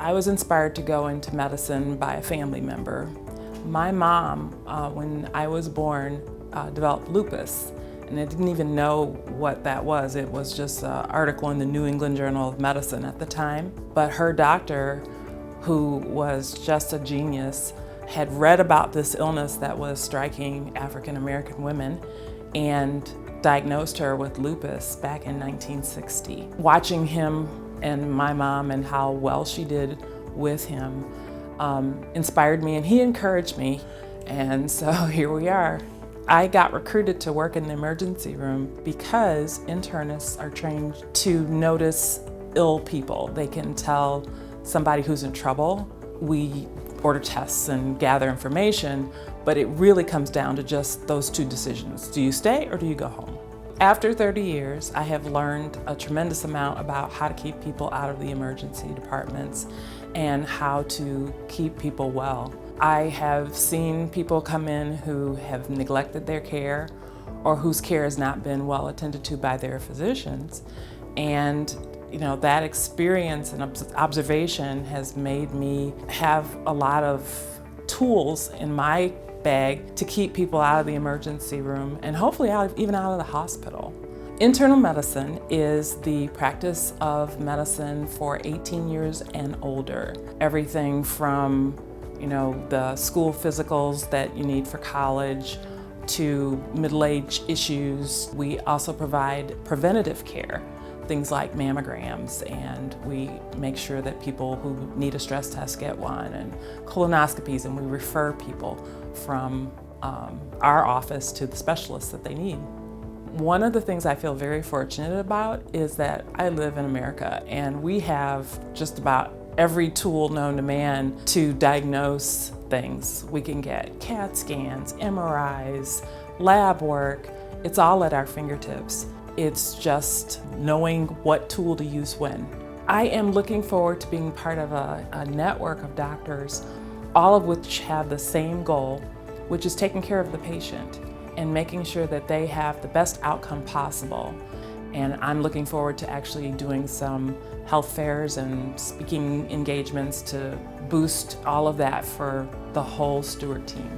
I was inspired to go into medicine by a family member. My mom, when I was born, developed lupus, and I didn't even know what that was. It was just an article in the New England Journal of Medicine at the time. But her doctor, who was just a genius, had read about this illness that was striking African American women and diagnosed her with lupus back in 1960. Watching him and my mom and how well she did with him inspired me, and he encouraged me, and so here we are. I got recruited to work in the emergency room because internists are trained to notice ill people. They can tell somebody who's in trouble. We order tests and gather information, but it really comes down to just those two decisions. Do you stay or do you go home? After 30 years, I have learned a tremendous amount about how to keep people out of the emergency departments and how to keep people well. I have seen people come in who have neglected their care or whose care has not been well attended to by their physicians. And that experience and observation has made me have a lot of tools in my bag to keep people out of the emergency room and hopefully even out of the hospital. Internal medicine is the practice of medicine for 18 years and older. Everything from the school physicals that you need for college to middle-age issues. We also provide preventative care, things like mammograms, and we make sure that people who need a stress test get one, and colonoscopies, and we refer people from our office to the specialists that they need. One of the things I feel very fortunate about is that I live in America, and we have just about every tool known to man to diagnose things. We can get CAT scans, MRIs, lab work. It's all at our fingertips. It's just knowing what tool to use when. I am looking forward to being part of a network of doctors, all of which have the same goal, which is taking care of the patient and making sure that they have the best outcome possible. And I'm looking forward to actually doing some health fairs and speaking engagements to boost all of that for the whole Stewart team.